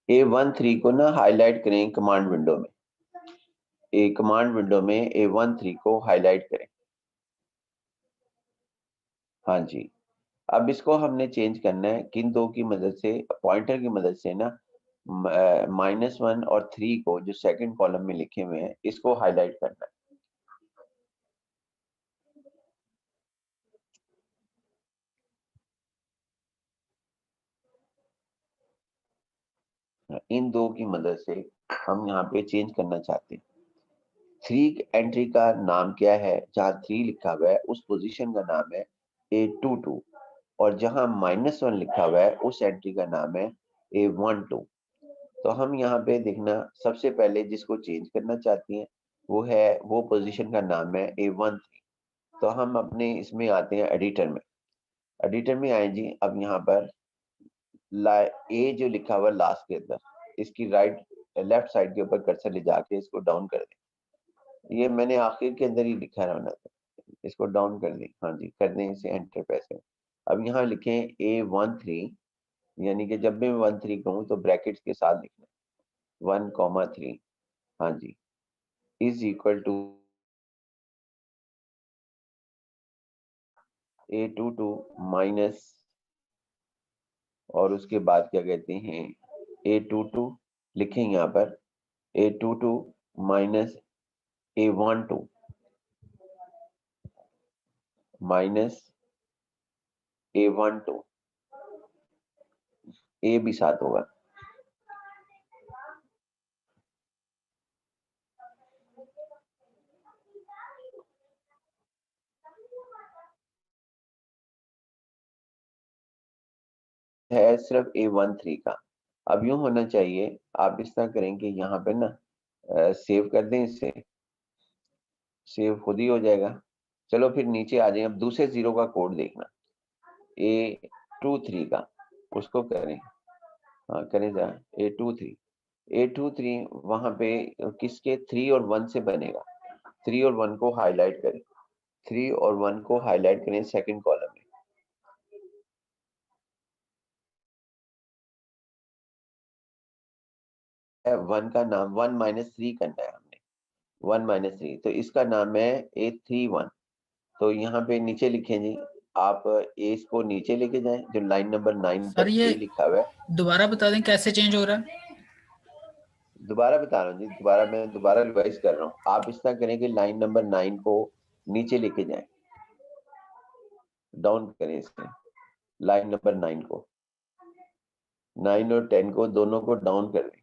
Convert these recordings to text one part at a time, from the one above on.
A13 को ना highlight करें कमांड विंडो में, कमांड विंडो में A13 को हाईलाइट करें। हाँ जी, अब इसको हमने चेंज करना है किन दो की मदद से, पॉइंटर की मदद से ना, -1 और 3 को जो सेकंड कॉलम में लिखे हुए हैं इसको हाईलाइट करना है। इन दो की मदद से हम यहाँ पे चेंज करना चाहते हैं। 3 एंट्री का नाम क्या है, जहाँ 3 लिखा हुआ है उस पोजीशन का नाम है A22, और जहाँ -1 लिखा हुआ है उस एंट्री का नाम है A12। तो हम यहाँ पे देखना, सबसे पहले जिसको चेंज करना चाहती हैं वो पोजीशन का नाम है A13। तो हम अपने इसमें आते हैं एडिटर में, एडिटर में आए जी। अब यहाँ पर ए जो लिखा हुआ है लास्ट के अंदर, इसकी लेफ्ट साइड के ऊपर कर्सर ले जाके इसको डाउन कर दें। ये मैंने आखिर के अंदर ही लिखा है ना, इसको डाउन कर दें। हाँ जी, कर दें इसे, एंटर प्रेस करें। अब यहाँ लिखें A13, यानी कि जब भी मैं 13 कहूँ तो ब्रैकेट्स के साथ लिखना, 1,3। हाँ जी, is equal to A22 minus, और उसके बाद क्या कहते हैं, A22 लिखें यहाँ पर, A22 minus A12 minus A12, ए भी साथ होगा। है सिर्फ A13 का। अब यूं होना चाहिए, आप इस तरह करें कि यहाँ पे ना सेव कर दें इसे, सेव खुद ही हो जाएगा। चलो फिर नीचे आ जाए, अब दूसरे जीरो का कोड देखना, A23 का, उसको करें। हाँ करें जरा, A23 वहां पे किसके 3 और 1 से बनेगा। 3 और 1 को हाईलाइट करें, 3 और 1 को हाईलाइट करें सेकंड कॉलम में। 1 का नाम 1-3 करना है हमने, 1-3, तो इसका नाम है A31। तो यहाँ पे नीचे लिखें जी, आप ए को नीचे लेके जाएं, जो लाइन नंबर 9 सर पर ये ए लिखा हुआ है। दोबारा बता दें कैसे चेंज हो रहा है? दोबारा बता रहा हूँ जी, दोबारा रिवाइज कर रहा हूँ। आप इस तरह करें कि लाइन नंबर 9 को नीचे लेके जाएं, डाउन करें इसमें, लाइन नंबर 9 को, 9 और 10 को दोनों को डाउन कर दें।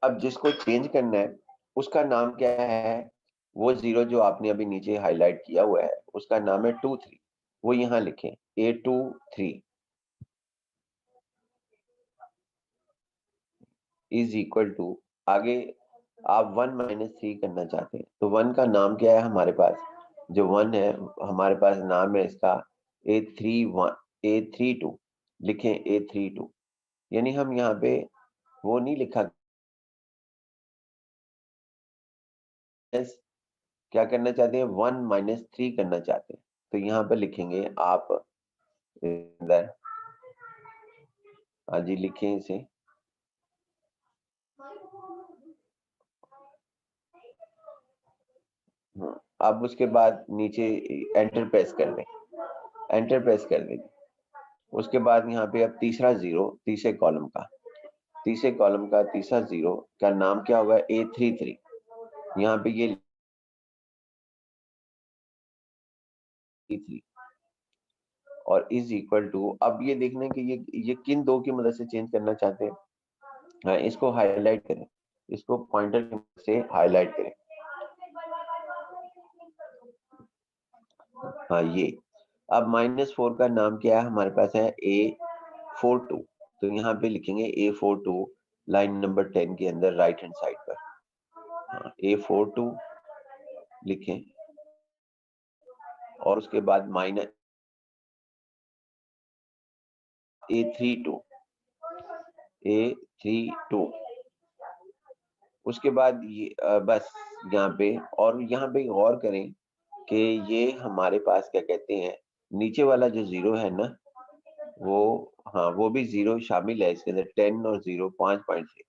अब जिसको चेंज करना है उसका नाम क्या है, वो जीरो जो आपने अभी नीचे हाईलाइट किया हुआ है उसका नाम है 23, वो यहाँ लिखें A23 इज इक्वल टू, आगे आप 1-3 करना चाहते हैं तो 1 का नाम क्या है हमारे पास, जो 1 है हमारे पास नाम है इसका A32, लिखें A32। यानी हम यहाँ पे वो नहीं लिखा, क्या करना चाहते हैं, 1-3 करना चाहते हैं, तो यहाँ पर लिखेंगे आप इधर, हाँ जी लिखें इसे। अब उसके बाद नीचे एंटर प्रेस कर दें, एंटर प्रेस कर दें। उसके बाद यहाँ पे अब तीसरा जीरो, तीसरे कॉलम का तीसरा जीरो का नाम क्या होगा, A33। यहाँ पे ये 3 और इज इक्वल टू, अब ये देखना कि ये किन दो की मदद से चेंज करना चाहते हैं। हाँ, इसको हाईलाइट करें, इसको पॉइंटर की मदद से हाईलाइट करें। हाँ ये, अब -4 का नाम क्या है हमारे पास है A42, तो यहाँ पे लिखेंगे A42 लाइन नंबर 10 के अंदर राइट हैंड साइड पर। हाँ, A42 लिखें, और उसके बाद A32, A32। उसके बाद ये बस यहाँ पे, और यहाँ पे गौर करें कि ये हमारे पास क्या कहते हैं, नीचे वाला जो जीरो है ना, वो, हाँ वो भी 0 शामिल है इसके अंदर, 10 और 0 5 पॉइंट है।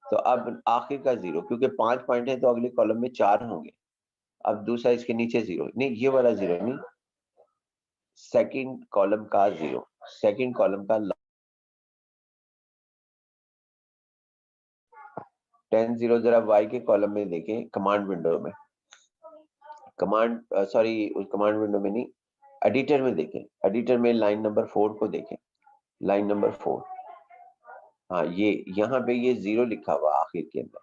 तो अब आखिर का 0, क्योंकि 5 पॉइंट है तो अगले कॉलम में 4 होंगे। अब दूसरा इसके नीचे 0 नहीं, ये वाला 0 नहीं, सेकंड कॉलम का 0, सेकंड कॉलम का 10 0। जरा वाई के कॉलम में देखें, कमांड विंडो में, कमांड सॉरी उस कमांड विंडो में नहीं, एडिटर में देखें, एडिटर में लाइन नंबर 4 को देखें, लाइन नंबर 4। हाँ ये यहाँ पे ये 0 लिखा हुआ आखिर के अंदर,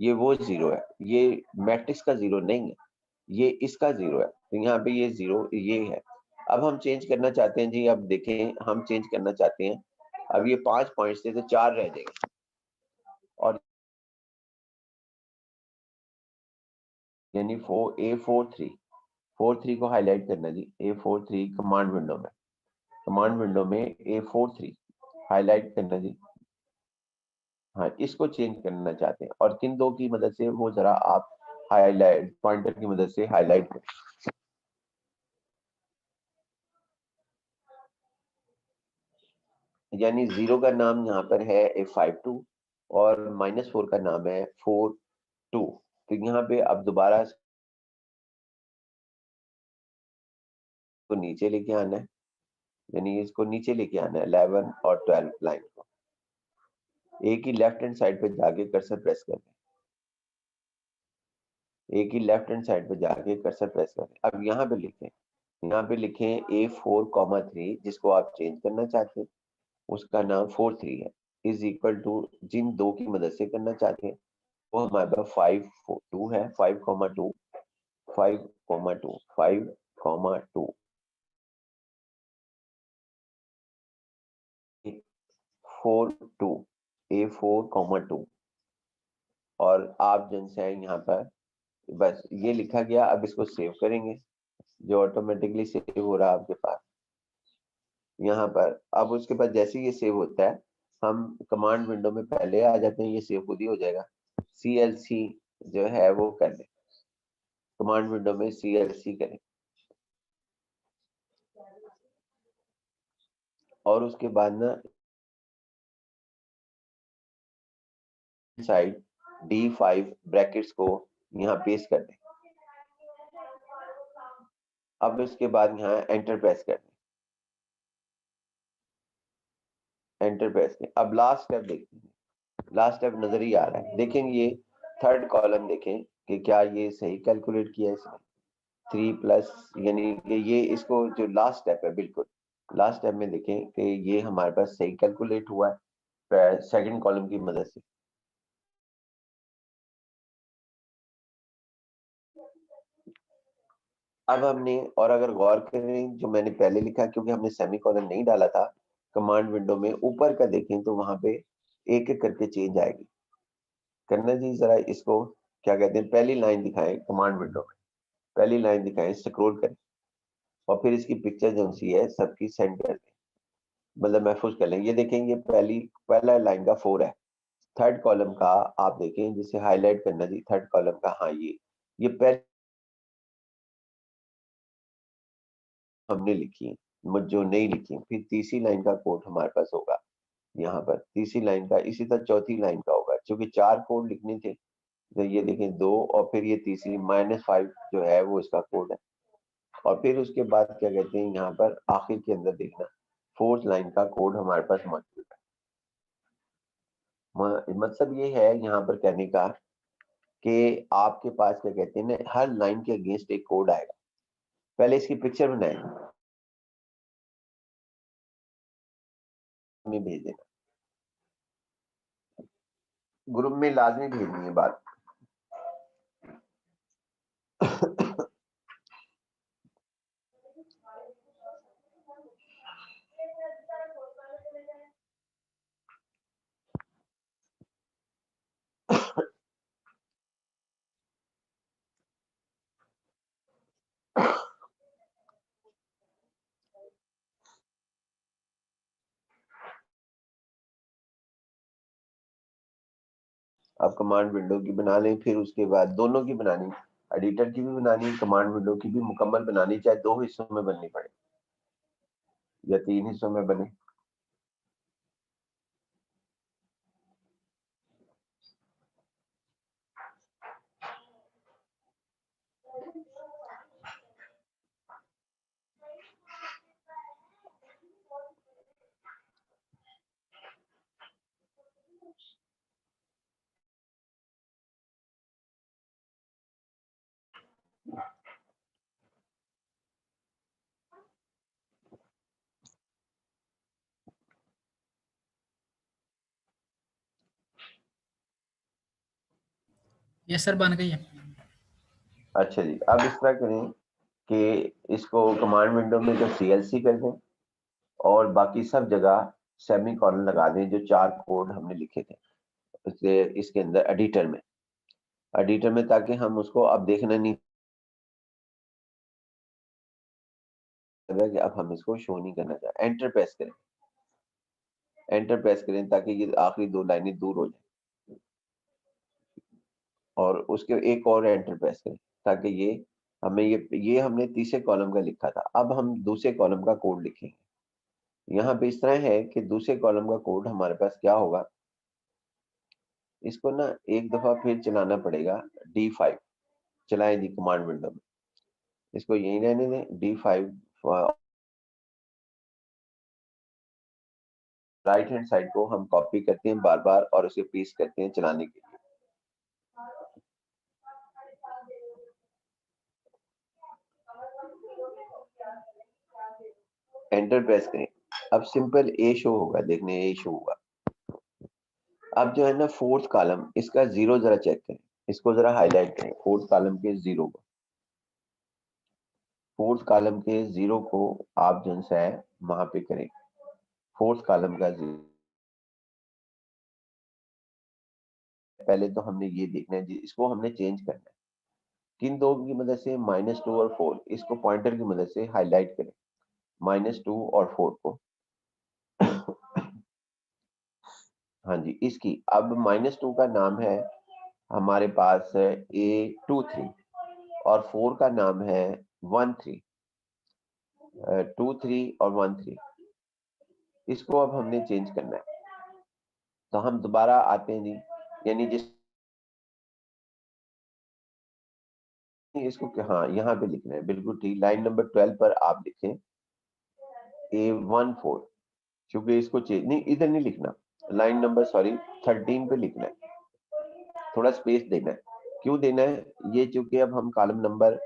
ये वो 0 है, ये मैट्रिक्स का 0 नहीं है, ये इसका 0 है। तो यहाँ पे ये 0 ये है। अब हम चेंज करना चाहते हैं जी, अब देखें हम चेंज करना चाहते हैं। अब ये 5 पॉइंट्स थे तो 4 रह जाएंगे, और यानी 4A43 को हाईलाइट करना जी, A43 कमांड विंडो में, कमांड विंडो में A43 हाईलाइट करना जी। हाँ इसको चेंज करना चाहते हैं, और किन दो की मदद से, वो जरा आप हाईलाइट पॉइंटर की मदद से हाईलाइट करें। यानी 0 का नाम यहाँ पर है A52 और -4 का नाम है 42। तो यहाँ पे अब दोबारा इसको नीचे लेके आना है, यानी इसको नीचे लेके आना है 11 और 12 लाइन को। एक ही लेफ्ट हैंड साइड पे जाके कर्सर प्रेस कर दें, एक ही लेफ्ट हैंड साइड पे जाके कर्सर प्रेस करें। अब यहाँ पे लिखें, यहाँ पे लिखें A4,3, जिसको आप चेंज करना चाहते हैं उसका नाम 43 है, इज इक्वल टू जिन दो की मदद से करना चाहते हैं वो हमारे पास 5 2 है, 5,2 5,2 5,2 4 2 A4,2। और आप जन से हैं यहाँ पर, बस ये लिखा गया। अब इसको सेव करेंगे, जो ऑटोमेटिकली सेव हो रहा है आपके पास यहाँ पर। अब उसके बाद जैसे ही ये सेव होता है, हम कमांड विंडो में पहले आ जाते हैं, ये सेव खुद ही हो जाएगा। CLC जो है वो कर लें, कमांड विंडो में CLC करें, और उसके बाद ना साइड D5 ब्रैकेट्स को यहाँ पेस्ट कर दें। अब इसके बाद यहाँ एंटर प्रेस कर दें, एंटर प्रेस करें। अब लास्ट स्टेप देखते हैं, लास्ट स्टेप नजर ही आ रहा है, देखेंगे ये थर्ड कॉलम देखें कि क्या ये सही कैलकुलेट किया है इसने। 3 प्लस, यानी कि ये इसको जो लास्ट स्टेप है, बिल्कुल लास्ट स्टेप में देखें कि ये हमारे पास सही कैलकुलेट हुआ है सेकंड कॉलम की मदद से। अब हमने, और अगर गौर करें जो मैंने पहले लिखा, क्योंकि हमने सेमीकोलन नहीं डाला था, कमांड विंडो में ऊपर का देखें तो वहां पे एक एक करके चेंज आएगी। करना जी, जरा इसको क्या कहते हैं, पहली लाइन दिखाएं कमांड विंडो में, पहली लाइन दिखाएं, स्क्रॉल करें, और फिर इसकी पिक्चर जो सी है सबकी सेंड कर दें, मतलब महफूज कर लें। ये देखेंगे पहला लाइन का 4 है, थर्ड कॉलम का आप देखें जिसे हाईलाइट करना जी, थर्ड कॉलम का, हाँ ये पहले हमने लिखी है, जो नहीं लिखी। फिर तीसरी लाइन का कोड हमारे पास होगा यहाँ पर, तीसरी लाइन का, इसी तरह चौथी लाइन का होगा, क्योंकि 4 कोड लिखने थे। तो ये देखें 2, और फिर ये तीसरी -5 जो है वो इसका कोड है। और फिर उसके बाद क्या कहते हैं, यहाँ पर आखिर के अंदर देखना, फोर्थ लाइन का कोड हमारे पास मौजूद है। मतलब ये है यहाँ पर कहने का कि आपके पास क्या कहते हैं ना, हर लाइन के अगेंस्ट एक कोड आएगा। पहले इसकी पिक्चर बनाए, में भेज देना, ग्रुप में लाजमी भेजनी है बात। आप कमांड विंडो की बना लें, फिर उसके बाद दोनों की बनानी, एडिटर की भी बनानी, कमांड विंडो की भी मुकम्मल बनानी, चाहे 2 हिस्सों में बननी पड़े या 3 हिस्सों में बने। यस सर, बन गई है। अच्छा जी, अब इस तरह करें कि इसको कमांड विंडो में जो CLC कर दें और बाकी सब जगह सेमी कॉलन लगा दें जो 4 कोड हमने लिखे थे इसके अंदर एडिटर में, ताकि हम उसको अब देखना नहीं पड़ेगा कि अब हम इसको शो नहीं करना चाहते। एंटर प्रेस करें ताकि ये आखिरी 2 लाइनें दूर हो जाए और उसके एक और एंटर प्रेस करें ताकि ये हमने तीसरे कॉलम का लिखा था। अब हम दूसरे कॉलम का कोड लिखेंगे। यहाँ पे इस तरह है कि दूसरे कॉलम का कोड हमारे पास क्या होगा, इसको ना एक दफा फिर चलाना पड़ेगा। D5 चलाएं जी कमांड विंडो में, इसको यहीं रहने दें। D5 राइट हैंड साइड को हम कॉपी करते हैं बार बार और उसे पेस्ट करते हैं चलाने के लिए। एंटर प्रेस करें। अब सिंपल ए शो होगा, देखने ए शो होगा। अब जो है ना फोर्थ कॉलम, इसका जीरो जरा चेक करें, इसको जरा हाईलाइट करें। फोर्थ कॉलम के जीरो को, आप जो है वहां पे करें। फोर्थ कॉलम का जीरो, पहले तो हमने ये देखना है जी, इसको हमने चेंज करना है। किन दो की मदद से? -2 और 4। इसको पॉइंटर की मदद से हाईलाइट करें, -2 और 4 को। हाँ जी, इसकी अब -2 का नाम है हमारे पास A23 और 4 का नाम है 13, 23 और 13। इसको अब हमने चेंज करना है, तो हम दोबारा आते हैं जी, यानी जिस इसको हाँ यहाँ पे लिखना है, बिल्कुल ठीक। लाइन नंबर 12 पर आप लिखें A14, क्योंकि इसको चेंज नहीं, इधर नहीं लिखना, लाइन नंबर 13 पे लिखना है। थोड़ा स्पेस देना है। क्यों देना है ये? चूंकि अब हम कॉलम नंबर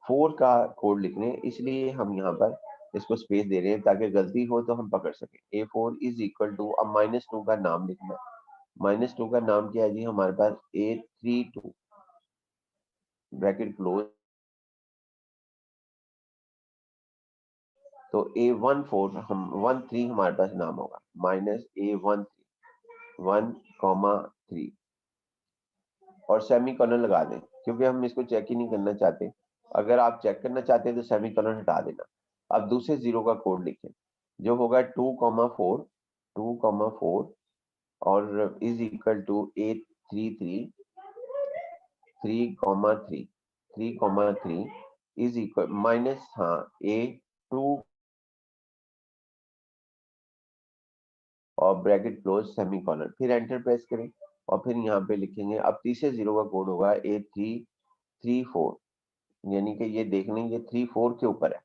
4 का कोड लिख रहे हैं, इसलिए हम यहाँ पर इसको स्पेस दे रहे हैं ताकि गलती हो तो हम पकड़ सकें। A4 इज इक्वल टू, अब -2 का नाम लिखना है। -2 का नाम क्या है जी? हमारे पास A32 ब्रैकेट क्लोज, तो A14 हम 13 हमारे पास नाम होगा, -A13 1,3 और सेमी कॉलन लगा दें, क्योंकि हम इसको चेक ही नहीं करना चाहते। अगर आप चेक करना चाहते हैं तो सेमी कॉलन हटा देना। अब दूसरे जीरो का कोड लिखें जो होगा 2,4 और is equal to A33 3,3 is equal minus A2 और ब्रैकेट क्लोज सेमी कॉलन, फिर एंटर प्रेस करें और फिर यहाँ पे लिखेंगे। अब तीसरे जीरो का कोड होगा A334, यानी कि ये देख लें ये 3,4 के ऊपर है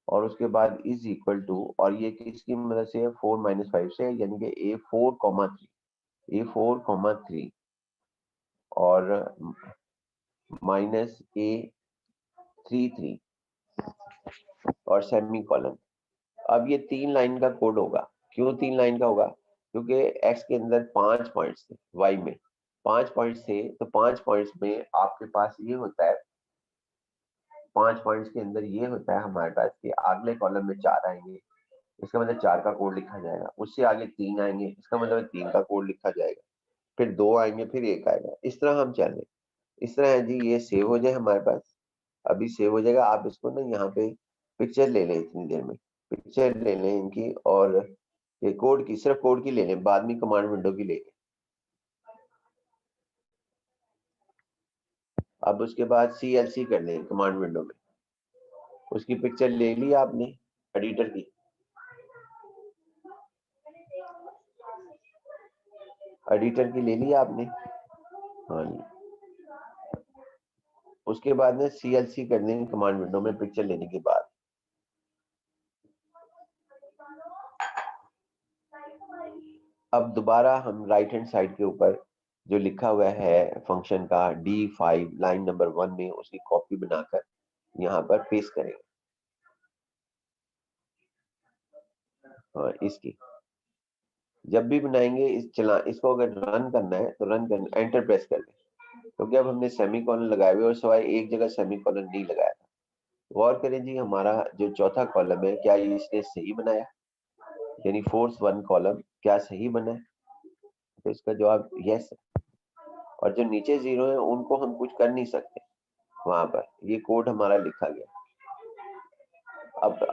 और उसके बाद इज इक्वल टू, और ये किसकी मदद से है? 4-5 से, यानी कि A4,3 और -A33 और सेमी कॉलन। अब ये 3 लाइन का कोड होगा। क्यों 3 लाइन का होगा? क्योंकि एक्स के अंदर 5 पॉइंट्स थे, वाई में 5 पॉइंट्स थे, तो 5 पॉइंट्स में आपके पास ये होता है, 5 पॉइंट्स के अंदर ये होता है हमारे पास कि अगले कॉलम में 4 आएंगे, इसका मतलब 4 का कोड लिखा जाएगा। उससे आगे 3 आएंगे, इसका मतलब 3 का कोड लिखा जाएगा। फिर 2 आएंगे, फिर 1 आएगा। इस तरह हम चलें। इस तरह है जी, ये सेव हो जाए हमारे पास। अभी सेव हो जाएगा। आप इसको ना यहाँ पे पिक्चर ले लें, इतनी देर में पिक्चर ले लें इनकी, और ये कोड की, सिर्फ कोड की ले लें, बाद में कमांड विंडो की ले लें। अब उसके बाद CLC कर लें कमांड विंडो में। उसकी पिक्चर ले ली आपने एडिटर की, ले ली आपने। हाँ जी, उसके बाद में CLC कर लें कमांड विंडो में पिक्चर लेने के बाद। अब दोबारा हम राइट हैंड साइड के ऊपर जो लिखा हुआ है फंक्शन का D5 लाइन नंबर 1 में, उसकी कॉपी बनाकर यहाँ पर पेस्ट करेंगे। हाँ, इसकी जब भी बनाएंगे इसको अगर रन करना है तो रन करना, एंटर प्रेस कर दें। क्योंकि अब हमने सेमीकोलन लगाए हुए और सिवाय एक जगह सेमीकोलन नहीं लगाया था। गौर करें जी, हमारा जो चौथा कॉलम है क्या इसने सही बनाया, यानी फोर्थ वन कॉलम क्या सही बना है? तो इसका जवाब यस है। और जो नीचे जीरो है उनको हम कुछ कर नहीं सकते, वहां पर ये कोड हमारा लिखा गया।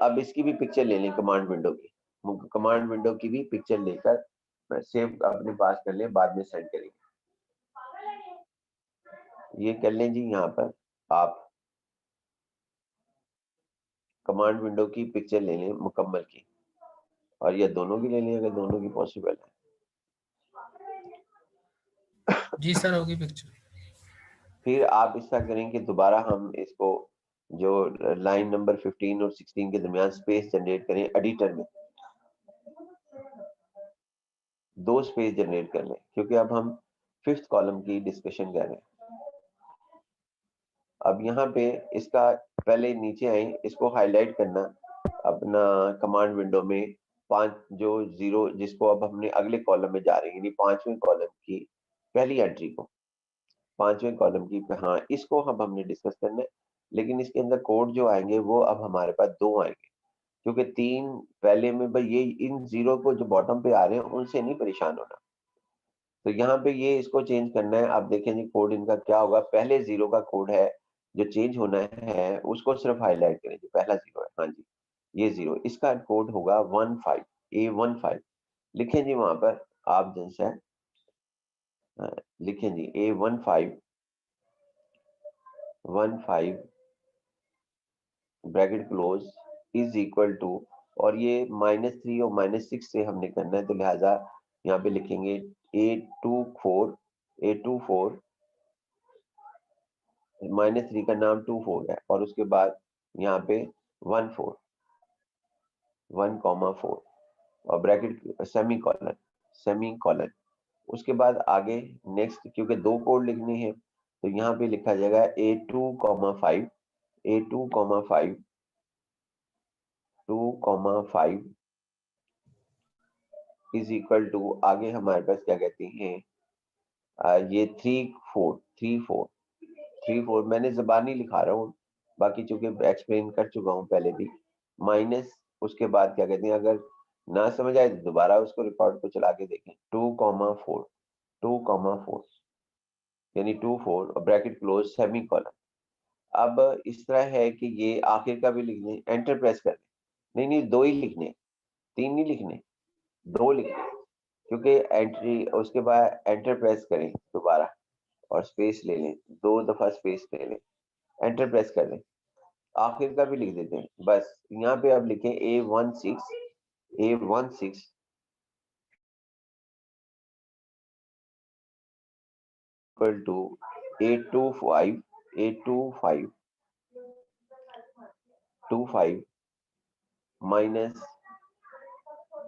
अब इसकी भी पिक्चर ले लें, कमांड विंडो की, कमांड विंडो की भी पिक्चर लेकर सेव अपने पास कर लें, बाद में सेंड करेंगे। ये कर लें जी, यहाँ पर आप कमांड विंडो की पिक्चर ले लें मुकम्मल की, और ये दोनों की ले लें अगर दोनों की पॉसिबल है। जी सर, होगी पिक्चर। फिर आप इसका करें कि दोबारा हम इसको जो लाइन नंबर 15 और 16 के दरमियान स्पेस जनरेट करें एडिटर में, 2 स्पेस जनरेट कर लें, क्योंकि अब हम फिफ्थ कॉलम की डिस्कशन कर रहे हैं। अब यहाँ पे इसका पहले नीचे आए, इसको हाईलाइट करना अपना कमांड विंडो में, 5 जो जीरो जिसको अब हमने अगले कॉलम में जा रहे हैं, यानी 5वें कॉलम की पहली एंट्री को, 5वें कॉलम की, हाँ इसको अब हमने डिस्कस करना है। लेकिन इसके अंदर कोड जो आएंगे वो अब हमारे पास 2 आएंगे, क्योंकि 3 पहले में भाई ये इन जीरो को जो बॉटम पे आ रहे हैं उनसे नहीं परेशान होना। तो यहाँ पे ये इसको चेंज करना है। आप देखें जी कोड इनका क्या होगा, पहले जीरो का कोड है जो चेंज होना है, उसको सिर्फ हाईलाइट करें जी, पहला जीरो है, हाँ जी ये जीरो, इसका कोड होगा 15 A15। लिखें जी वहां पर आप जैसा लिखें जी A15 15 bracket close is equal to, और ये -3 और -6 से हमने करना है, तो लिहाजा यहाँ पे लिखेंगे A24 -3 का नाम 24 है, और उसके बाद यहाँ पे 14 1,4 और ब्रैकेट सेमी कॉलन। उसके बाद आगे नेक्स्ट, क्योंकि 2 कोड लिखने हैं तो यहाँ पे लिखा जाएगा A2,5 2,5 इज इक्वल टू, आगे हमारे पास क्या कहते हैं, ये 3,4 मैंने ज़बानी लिखा रहा हूँ, बाकी चूंकि एक्सप्लेन कर चुका हूँ पहले भी। माइनस उसके बाद क्या कहते हैं, अगर ना समझ आए तो दोबारा उसको रिकॉर्ड को चला के देखें, 2,4 यानी 24 और ब्रैकेट क्लोज सेमी कॉलन। अब इस तरह है कि ये आखिर का भी लिखने, एंटर प्रेस कर नहीं नहीं 2 ही लिखने, 3 नहीं लिखने, 2 लिखने, क्योंकि एंट्री उसके बाद एंटर प्रेस करें दोबारा और स्पेस ले लें, 2 दफा स्पेस ले लें, एंटर प्रेस कर लें, आखिर का भी लिख देते हैं बस। यहाँ पे अब लिखें A16 equal to A25 minus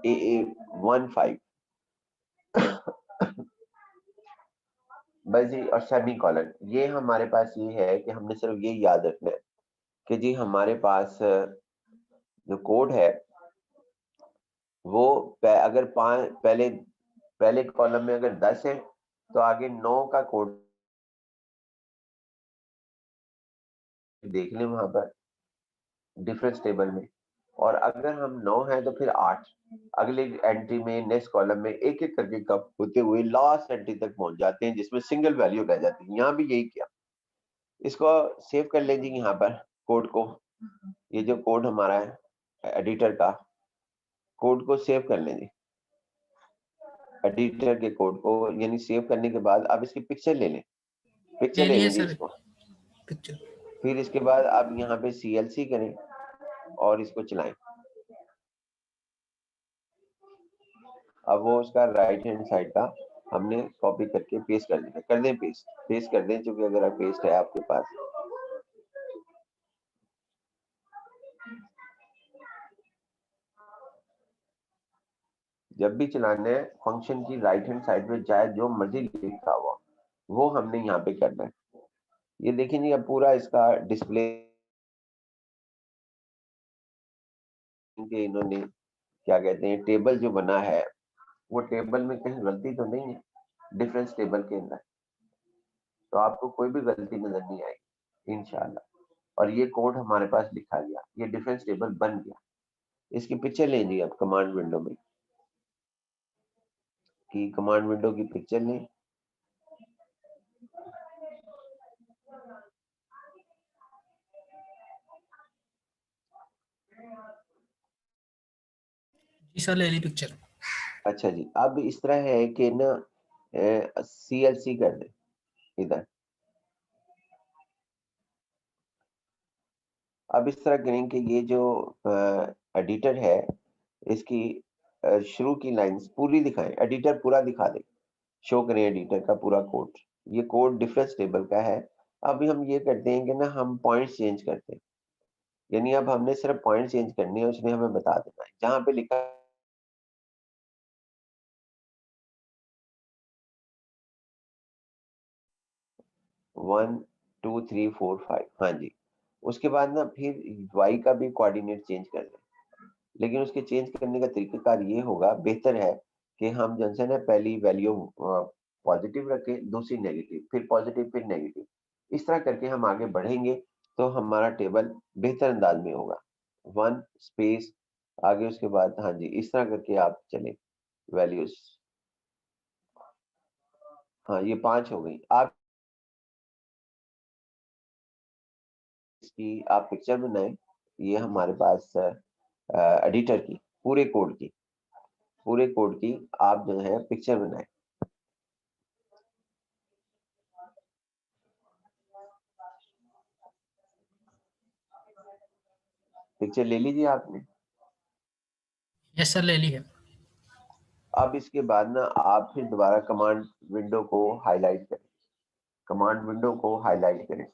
AA15 बस जी, और सेमी कॉलन। ये हमारे पास ये है कि हमने सिर्फ ये याद रखना है कि जी हमारे पास जो कोड है वो अगर पहले कॉलम में अगर 10 है तो आगे 9 का कोड देख लें वहां पर डिफरेंस टेबल में, और अगर हम 9 है तो फिर 8 अगले एंट्री में नेक्स्ट कॉलम में एक एक करके कब होते हुए लास्ट एंट्री तक पहुंच जाते हैं, जिसमें सिंगल वैल्यू रह जाती है। यहाँ भी यही किया। इसको सेव कर लें जी, यहाँ पर कोड को, ये जो कोड हमारा है एडिटर का, कोड को सेव कर लें जी, एडिटर के कोड को, यानी सेव करने के बाद आप इसकी पिक्चर ले लें, पिक्चर ले ले लिए लें जी सर इसको। पिक्चर। फिर इसके बाद आप यहाँ पे CLC करें और इसको चलाएं। अब वो उसका राइट हैंड साइड का हमने कॉपी करके पेस्ट कर दिया, कर दें पेस्ट कर दें, क्योंकि अगर पेस्ट है आपके पास। जब भी चलाना है फंक्शन की राइट हैंड साइड में चाहे जो मर्जी लिखा हुआ वो हमने यहाँ पे करना है। ये देखें जी, अब पूरा इसका डिस्प्ले इन्होंने क्या कहते हैं टेबल जो बना है, वो टेबल में कहीं गलती तो नहीं है डिफरेंस टेबल के अंदर। तो आपको कोई भी गलती नजर नहीं आएगी इंशाल्लाह। और ये कोड हमारे पास लिखा गया, ये डिफरेंस टेबल बन गया। इसकी पिक्चर ले ली आप कमांड विंडो में, कि कमांड विंडो की पिक्चर लें। जी सर, ले ली पिक्चर। अच्छा जी, अब इस तरह है कि ना CLC कर दे इधर। अब इस तरह करें कि ये जो एडिटर है इसकी शुरू की लाइंस पूरी दिखाएं, एडिटर पूरा दिखा दे, शो करें एडिटर का पूरा कोड। ये कोड डिफरेंस टेबल का है। अब हम ये करते हैं कि ना हम पॉइंट्स चेंज करते हैं, यानी अब हमने सिर्फ पॉइंट चेंज करने हैं, उसने हमें बता देना है। जहां पे लिखा 1 2 3 4 5, हाँ जी, उसके बाद ना फिर y का भी कोऑर्डिनेट चेंज कर दें। लेकिन उसके चेंज करने का तरीकाकार ये होगा, बेहतर है कि हम जैसे ना पहली वैल्यू पॉजिटिव रखें, दूसरी नेगेटिव, फिर पॉजिटिव, फिर नेगेटिव। इस तरह करके हम आगे बढ़ेंगे तो हमारा टेबल बेहतर अंदाज में होगा। 1 स्पेस आगे, उसके बाद हाँ जी, इस तरह करके आप चले वैल्यूज। हाँ, ये 5 हो गई। आप इसकी आप पिक्चर बनाएं। ये हमारे पास एडिटर की पूरे कोड की आप जो है पिक्चर बनाएं। पिक्चर ले लीजिए आपने। यस सर, ले ली है। अब इसके बाद ना आप फिर दोबारा कमांड विंडो को हाईलाइट करें, कमांड विंडो को हाईलाइट करें।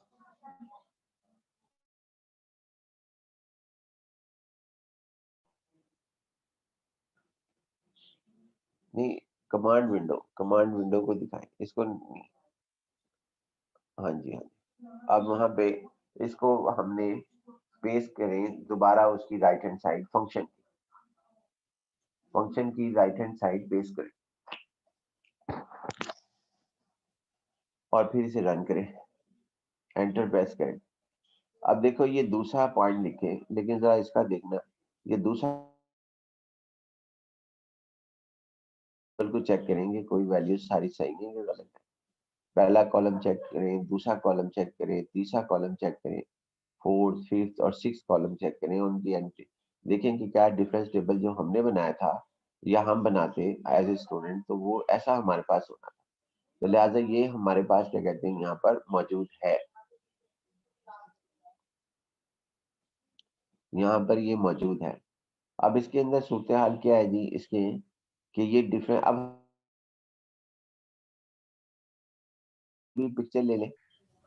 नहीं, कमांड विंडो को दिखाएं इसको नहीं। हाँ जी, हाँ जी। अब वहां पे इसको हमने पेस्ट करें दोबारा, उसकी राइट हैंड साइड फंक्शन की राइट हैंड साइड पेस्ट करें और फिर इसे रन करें, एंटर प्रेस करें। अब देखो ये दूसरा पॉइंट लिखे, लेकिन जरा इसका देखना, ये दूसरा को चेक करेंगे कोई वैल्यू सारी सही है या गलत है। पहला कॉलम चेक करें, दूसरा कॉलम चेक करें, तीसरा कॉलम चेक करें, फोर्थ, फिफ्थ और सिक्स कॉलम चेक करें, उनकी एंट्री देखें कि क्या डिफरेंस टेबल जो हमने बनाया था या हम बनाते एज ए स्टूडेंट तो वो ऐसा हमारे पास होना था। तो लिहाजा ये हमारे पास क्या कहते हैं यहाँ पर मौजूद है, यहाँ पर ये मौजूद है। अब इसके अंदर सूरत हाल क्या है जी इसके, कि ये डिफरेंट, अब भी पिक्चर ले लें,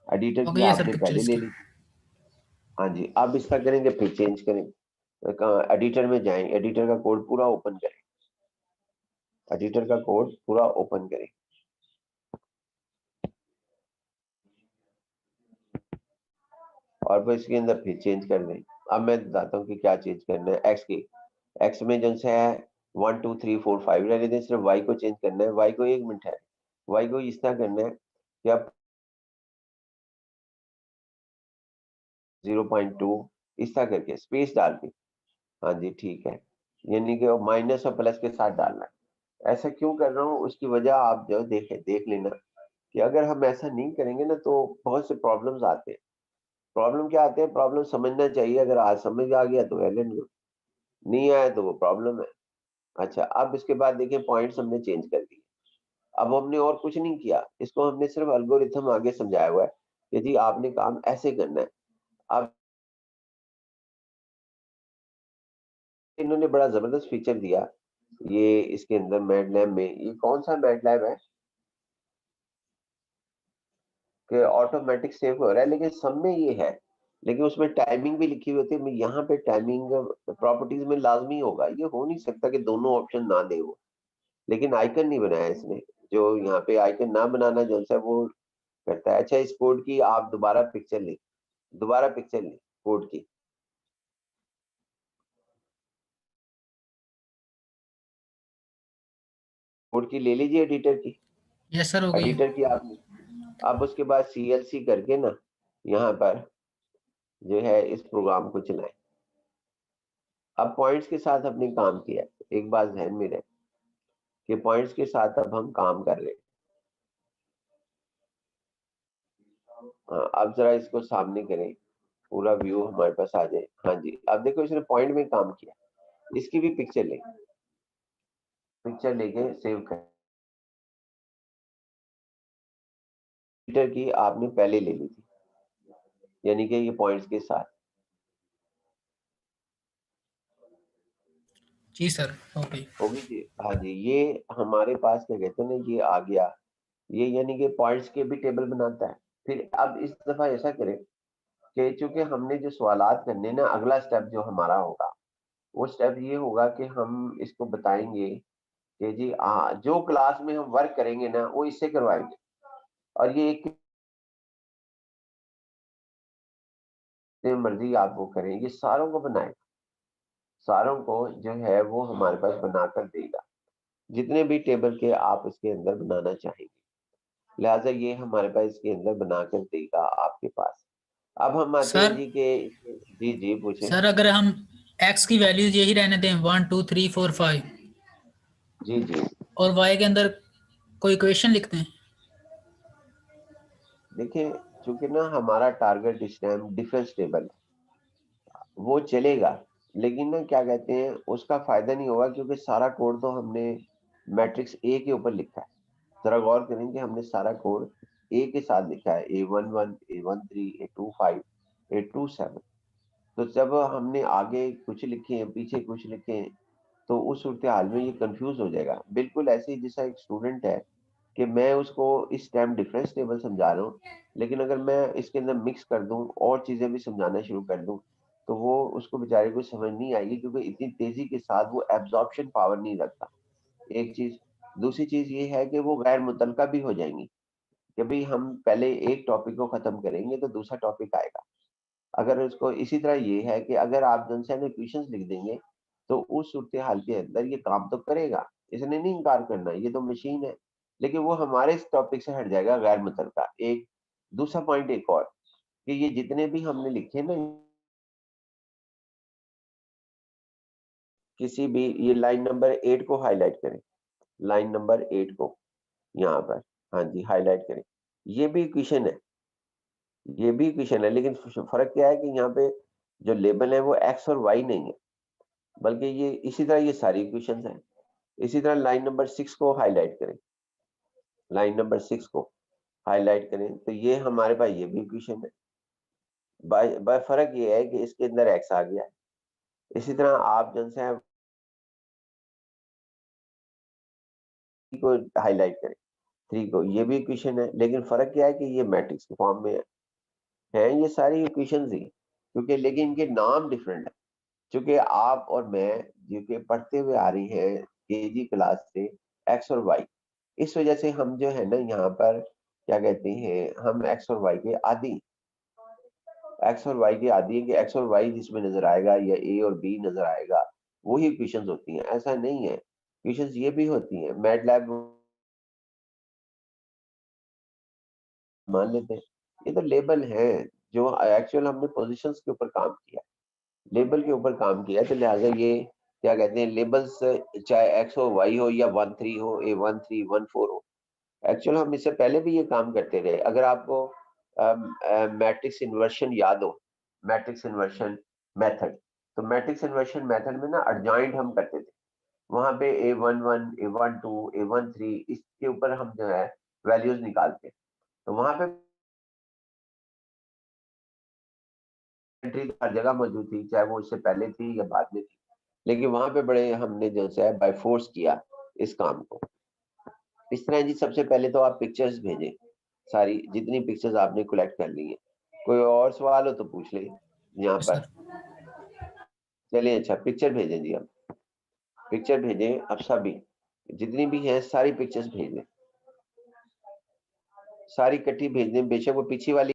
एडिटर हो की गई है सर आपने पिक्चर पहले ले इसकी। ली। हाँ जी, अब इसका करेंगे फिर चेंज करें, एडिटर में जाएं, एडिटर का कोड पूरा ओपन करें, एडिटर का कोड पूरा ओपन करें। और फिर इसके अंदर फिर चेंज कर दें। अब मैं बताता हूँ कि क्या चेंज करना है। एक्स में जो है 1 2 3 4 5 रहने दें, सिर्फ वाई को चेंज करना है। वाई को 1 मिनट है, वाई को इस तरह करना है कि आप 0.2 इस तरह करके स्पेस डाल के, हाँ जी ठीक है, यानी कि माइनस और प्लस के साथ डालना है। ऐसा क्यों कर रहा हूँ उसकी वजह आप जो देख लेना, कि अगर हम ऐसा नहीं करेंगे ना तो बहुत से प्रॉब्लम्स आते हैं। प्रॉब्लम क्या आते हैं, प्रॉब्लम समझना चाहिए, अगर आज समझ आ गया तो एलेन, नहीं आया तो वो प्रॉब्लम है। अच्छा, अब इसके बाद देखिए पॉइंट्स हमने चेंज कर दिए। अब हमने और कुछ नहीं किया, इसको हमने सिर्फ एल्गोरिथम आगे समझाया हुआ है कि जी आपने काम ऐसे करना है। अब इन्होंने बड़ा जबरदस्त फीचर दिया ये इसके अंदर मैटलैब में। ये कौन सा मैटलैब है कि ऑटोमेटिक सेव हो रहा है, लेकिन सब में ये है, लेकिन उसमें टाइमिंग भी लिखी हुई होती है। यहाँ पे टाइमिंग प्रॉपर्टीज में लाजमी होगा, ये हो नहीं सकता कि दोनों ऑप्शन ना दे वो। लेकिन आइकन नहीं बनाया इसने, जो यहाँ पे आइकन ना बनाना जो है वो करता है। अच्छा, इस कोड की आप दोबारा पिक्चर लें, कोड की। कोड की ले लीजिए एडिटर की, यस सर, हो गई है। एडिटर की आपने अब उसके बाद CLC करके ना यहाँ पर जो है इस प्रोग्राम को चलाएं। अब पॉइंट्स के साथ हमने काम किया, एक बात ध्यान में रहे कि पॉइंट्स के साथ अब हम काम कर रहे हैं। अब जरा इसको सामने करें, पूरा व्यू हमारे पास आ जाए। हाँ जी, अब देखो इसने पॉइंट में काम किया, इसकी भी पिक्चर लेके सेव कर की आपने पहले ले ली थी, यानी कि ये पॉइंट्स के साथ। जी सर, ओके। होगी जी, हाँ जी, ये हमारे पास क्या कहते हैं ना, ये आ गया, ये यानी कि पॉइंट्स के भी टेबल बनाता है। फिर अब इस दफा ऐसा करें कि चूंकि हमने जो सवालात करने ना, अगला स्टेप जो हमारा होगा वो स्टेप ये होगा कि हम इसको बताएंगे कि जी जो क्लास में हम वर्क करेंगे ना वो इससे करवाएंगे, और ये एक मर्जी आप वो करें, ये सारों को बनाए, सारों को जो है वो हमारे पास बनाकर देगा, जितने भी टेबल के आप इसके अंदर बनाना चाहेंगे, लिहाजा ये हमारे पास इसके अंदर बनाकर देगा आपके पास। अब हम आते हैं सर जी के, जी जी पूछे। सर अगर हम एक्स की वैल्यूज यही रहने दें 1 2 3 4 5 जी जी, और वाई के अंदर कोई इक्वेशन लिखते हैं। देखिए चूंकि ना हमारा टारगेट इस टाइम डिफरेंस टेबल है, वो चलेगा, लेकिन ना क्या कहते हैं उसका फायदा नहीं होगा, क्योंकि सारा कोड तो हमने मैट्रिक्स ए के ऊपर लिखा है। जरा गौर करेंगे, हमने सारा कोड ए के साथ लिखा है, A11 A13 A25 A27। तो जब हमने आगे कुछ लिखे हैं पीछे कुछ लिखे हैं, तो उस सूरत हाल में ये कंफ्यूज हो जाएगा। बिल्कुल ऐसे ही जैसा एक स्टूडेंट है कि मैं उसको इस टाइम डिफरेंस टेबल समझा रहा हूँ, लेकिन अगर मैं इसके अंदर मिक्स कर दूं और चीजें भी समझाना शुरू कर दूं, तो वो उसको बेचारे को समझ नहीं आएगी, क्योंकि इतनी तेजी के साथ वो एब्जॉर्प्शन पावर नहीं रखता, एक चीज। दूसरी चीज ये है कि वो गैर मुतलका भी हो जाएंगी, कि भाई हम पहले एक टॉपिक को खत्म करेंगे तो दूसरा टॉपिक आएगा। अगर उसको इसी तरह ये है कि अगर आप जनसन में क्वेश्चंस लिख देंगे, तो उस सूरत हाल के अंदर ये काम तो करेगा, इसने नहीं इनकार करना, ये तो मशीन है, लेकिन वो हमारे इस टॉपिक से हट जाएगा, गैर मुतलका। एक दूसरा पॉइंट एक और, कि ये जितने भी हमने लिखे ना, किसी भी, ये लाइन नंबर 8 को हाईलाइट करें, लाइन नंबर 8 को यहाँ पर, हाँ जी हाईलाइट करें, ये भी क्वेश्चन है, ये भी क्वेश्चन है, लेकिन फर्क क्या है कि यहाँ पे जो लेबल है वो एक्स और वाई नहीं है, बल्कि ये इसी तरह ये सारी इक्वेशंस हैं। इसी तरह लाइन नंबर 6 को हाईलाइट करें, लाइन नंबर 6 को हाईलाइट करें, तो ये हमारे पास ये भी इक्वेशन है, बाय फर्क ये है कि इसके अंदर एक्स आ गया है। इसी तरह आप जो है को हाईलाइट करें, 3 को, ये भी इक्वेशन है, लेकिन फर्क क्या है कि ये मैट्रिक्स के फॉर्म में है ये सारी इक्वेशंस ही, क्योंकि लेकिन इनके नाम डिफरेंट है। क्योंकि आप और मैं जो कि पढ़ते हुए आ रही हैं केजी क्लास से एक्स और वाई, इस वजह से हम जो है ना यहाँ पर क्या कहते हैं, हम एक्स और वाई के आदी, एक्स और वाई के आदी है कि एक्स और वाई जिसमें नजर आएगा या ए और बी नजर आएगा वही क्वेश्चंस होती हैं, ऐसा नहीं है। क्वेश्चंस ये भी होती हैं, मैटलैब मान लेते हैं, ये तो लेबल है, जो एक्चुअल हमने पोजीशंस के ऊपर काम किया, लेबल के ऊपर काम किया, तो लिहाजा ये क्या कहते हैं लेबल्स, चाहे एक्स हो वाई हो या 13 हो A13 14 हो, एक्चुअल हम इससे पहले भी ये काम करते रहे। अगर आपको मैट्रिक्स इन्वर्शन याद हो, मैट्रिक्स इन्वर्शन मेथड, तो मैट्रिक्स इन्वर्शन मेथड में ना एडजॉइंट हम करते थे, वहां पे A11 A12 A13 इसके ऊपर हम जो है वैल्यूज निकालते, तो वहां पे एंट्री हर जगह मौजूद थी, चाहे वो इससे पहले थी या बाद में थी, लेकिन वहां पे बड़े हमने जो है बाय फोर्स किया इस काम को। इस तरह जी, सबसे पहले तो आप पिक्चर्स भेजें, सारी जितनी पिक्चर्स आपने कलेक्ट कर ली है। कोई और सवाल हो तो पूछ ले यहाँ यस पर। सर। चलिए अच्छा, पिक्चर भेजें जी, हम पिक्चर भेजें, अब सभी जितनी भी है सारी पिक्चर्स भेज दें, सारी इकट्ठी भेज दें, बेशक वो पीछे वाली